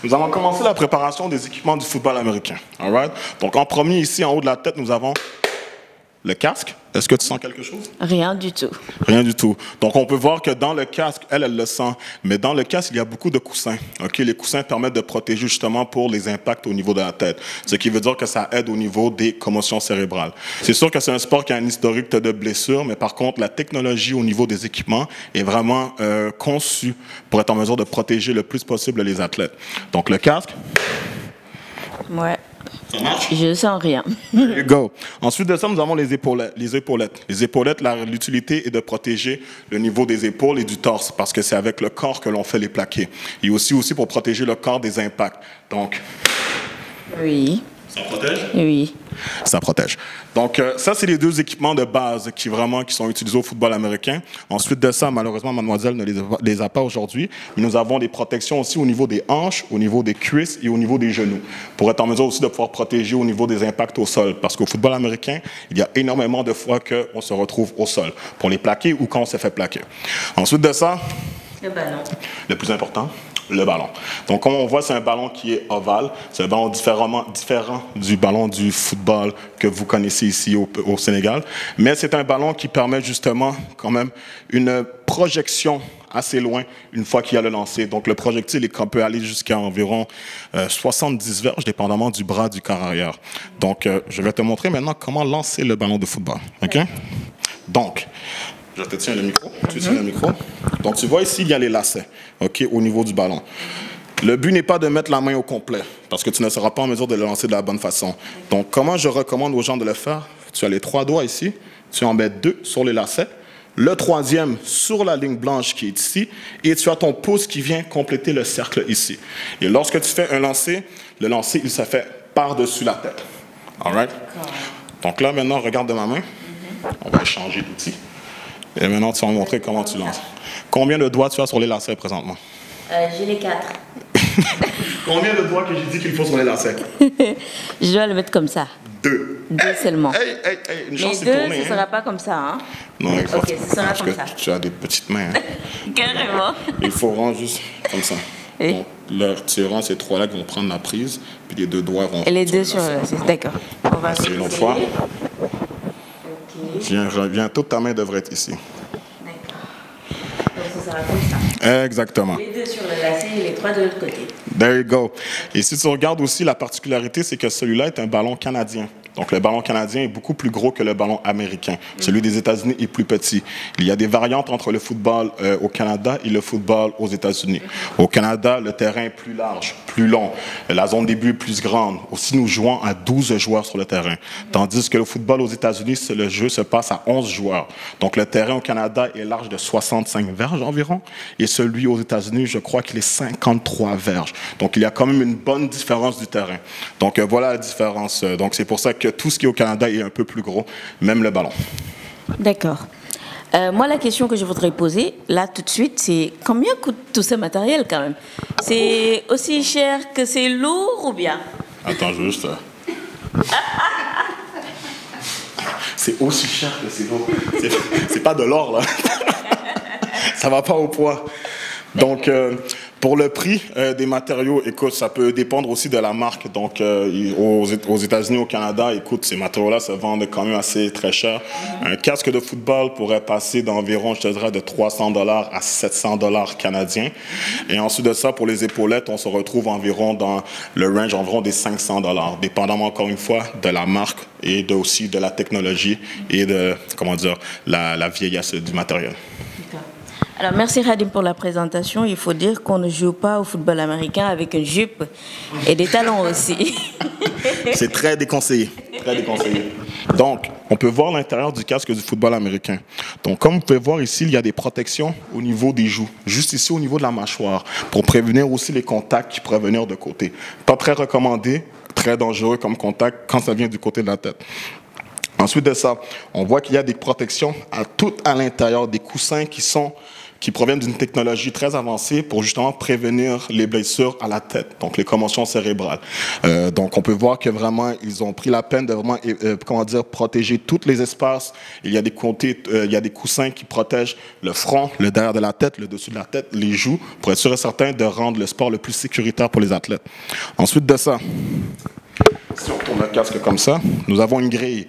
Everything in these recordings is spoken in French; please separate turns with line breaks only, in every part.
Nous allons commencer la préparation des équipements du football américain. All right? Donc, en premier, ici, en haut de la tête, nous avons le casque. Est-ce que tu sens quelque chose?
Rien du tout.
Rien du tout. Donc, on peut voir que dans le casque, elle le sent. Mais dans le casque, il y a beaucoup de coussins. OK? Les coussins permettent de protéger justement pour les impacts au niveau de la tête. Ce qui veut dire que ça aide au niveau des commotions cérébrales. C'est sûr que c'est un sport qui a un historique de blessures, mais par contre, la technologie au niveau des équipements est vraiment conçue pour être en mesure de protéger le plus possible les athlètes. Donc, le casque.
Ouais.
Ça marche?
Je sens rien.
There you go. Ensuite de ça, nous avons les épaulettes. Les épaulettes, l'utilité est de protéger le niveau des épaules et du torse parce que c'est avec le corps que l'on fait les plaqués. Et aussi pour protéger le corps des impacts. Donc,
Oui.
ça protège?
Oui.
Ça protège. Donc, ça, c'est les deux équipements de base qui sont utilisés au football américain. Ensuite de ça, malheureusement, mademoiselle ne les a pas aujourd'hui. Mais nous avons des protections aussi au niveau des hanches, au niveau des cuisses et au niveau des genoux pour être en mesure aussi de pouvoir protéger au niveau des impacts au sol. Parce qu'au football américain, il y a énormément de fois qu'on se retrouve au sol pour les plaquer ou quand on se fait plaquer. Ensuite de ça,
Le ballon.
le plus important, le ballon. Donc, comme on voit, c'est un ballon qui est ovale. C'est un ballon différent du ballon du football que vous connaissez ici au Sénégal. Mais c'est un ballon qui permet justement quand même une projection assez loin une fois qu'il y a le lancer. Donc, le projectile peut aller jusqu'à environ 70 verges, dépendamment du bras du corps arrière. Donc, je vais te montrer maintenant comment lancer le ballon de football. OK? Donc, je te tiens le micro. Tu tiens le micro. Donc, tu vois ici, il y a les lacets, OK, au niveau du ballon. Le but n'est pas de mettre la main au complet, parce que tu ne seras pas en mesure de le lancer de la bonne façon. Donc, comment je recommande aux gens de le faire? Tu as les 3 doigts ici. Tu en mets 2 sur les lacets. Le 3e sur la ligne blanche qui est ici. Et tu as ton pouce qui vient compléter le cercle ici. Et lorsque tu fais un lancer, le lancer, il se fait par-dessus la tête. All right? Donc là, maintenant, regarde de ma main. On va échanger d'outils. Et maintenant, tu vas me montrer comment tu lances. Combien de doigts tu as sur les lacets présentement?
J'ai les 4.
Combien de doigts que j'ai dit qu'il faut sur les lacets?
Je dois le mettre comme ça.
2.
2 seulement.
Hey, une chance,
Mais
c'est
2,
tourné.
ce ne sera pas comme ça. Hein?
Non, il faut.
Ok, ce sera
parce
comme
que
ça.
tu as des petites mains. Hein.
Carrément.
Il faut rendre juste comme ça.
Oui.
Donc, là, tu rends ces 3-là qui vont prendre la prise, puis les 2 doigts vont.
Et les 2 sur le lacet. D'accord. On va
C'est une autre
essayer.
fois.
Ok.
Viens, toute ta main devrait être ici.
D'accord. Donc, ce sera comme ça.
Exactement.
Les 2 sur le lacet et les 3 de l'autre côté.
There you go. Et si tu regardes aussi, la particularité, c'est que celui-là est un ballon canadien. Donc, le ballon canadien est beaucoup plus gros que le ballon américain. Celui des États-Unis est plus petit. Il y a des variantes entre le football au Canada et le football aux États-Unis. Au Canada, le terrain est plus large, plus long. La zone des buts est plus grande. Aussi, nous jouons à 12 joueurs sur le terrain. Tandis que le football aux États-Unis, le jeu se passe à 11 joueurs. Donc, le terrain au Canada est large de 65 verges environ. Et celui aux États-Unis, je crois qu'il est 53 verges. Donc, il y a quand même une bonne différence du terrain. Donc, voilà la différence. Donc, c'est pour ça que tout ce qui est au Canada est un peu plus gros, même le ballon.
D'accord. Moi, la question que je voudrais poser, là, tout de suite, c'est combien coûte tout ce matériel, quand même? C'est aussi cher que c'est lourd ou bien?
Attends, juste... c'est aussi cher que c'est lourd. C'est pas de l'or, là. Ça va pas au poids. Donc, pour le prix des matériaux, écoute, ça peut dépendre aussi de la marque. Donc, aux États-Unis, au Canada, écoute, ces matériaux-là se vendent quand même assez très cher. Un casque de football pourrait passer d'environ, je te dirais, de 300 $ à 700 $ canadiens. Et ensuite de ça, pour les épaulettes, on se retrouve environ dans le range environ des 500 $, dépendamment encore une fois de la marque et aussi de la technologie et de, comment dire, la vieillesse du matériel.
Alors, merci Radim pour la présentation. Il faut dire qu'on ne joue pas au football américain avec une jupe et des talons aussi.
C'est très déconseillé. Très déconseillé. Donc, on peut voir l'intérieur du casque du football américain. Donc, comme vous pouvez voir ici, il y a des protections au niveau des joues, juste ici au niveau de la mâchoire, pour prévenir aussi les contacts qui pourraient venir de côté. Pas très recommandé, très dangereux comme contact quand ça vient du côté de la tête. Ensuite de ça, on voit qu'il y a des protections tout à l'intérieur, des coussins qui sont qui proviennent d'une technologie très avancée pour justement prévenir les blessures à la tête, donc les commotions cérébrales. Donc, on peut voir que vraiment, ils ont pris la peine de vraiment, protéger tous les espaces. Il y a des coussins qui protègent le front, le derrière de la tête, le dessus de la tête, les joues, pour être sûr et certain de rendre le sport le plus sécuritaire pour les athlètes. Ensuite de ça, si on tourne le casque comme ça, nous avons une grille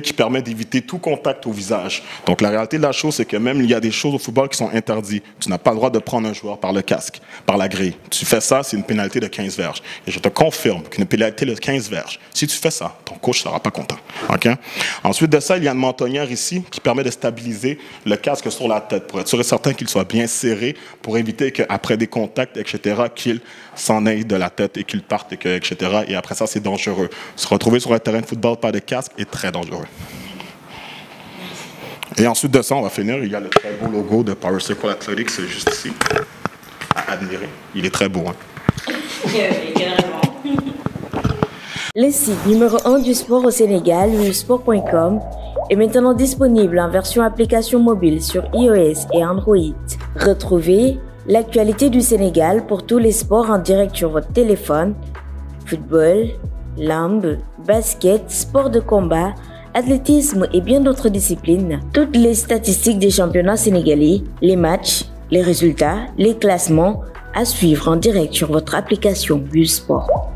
qui permet d'éviter tout contact au visage. Donc la réalité de la chose, c'est que même il y a des choses au football qui sont interdites. Tu n'as pas le droit de prendre un joueur par le casque, par la grille. Tu fais ça, c'est une pénalité de 15 verges. Et je te confirme qu'une pénalité de 15 verges, si tu fais ça, ton coach ne sera pas content. Okay? Ensuite de ça, il y a une mentonnière ici qui permet de stabiliser le casque sur la tête pour être sûr et certain qu'il soit bien serré pour éviter qu'après des contacts, etc., qu'il s'en aille de la tête et qu'il parte, etc. Et après ça, c'est dangereux. Se retrouver sur un terrain de football pas de casque est très dangereux. Et ensuite de ça, on va finir. Il y a le très beau logo de Power Circle Athletics, c'est juste ici, à admirer. Il est très beau. Hein?
Le site numéro 1 du sport au Sénégal, wivesport.com, est maintenant disponible en version application mobile sur iOS et Android. Retrouvez l'actualité du Sénégal pour tous les sports en direct sur votre téléphone: football, lambe, basket, sport de combat, athlétisme et bien d'autres disciplines. Toutes les statistiques des championnats sénégalais, les matchs, les résultats, les classements à suivre en direct sur votre application wivesport.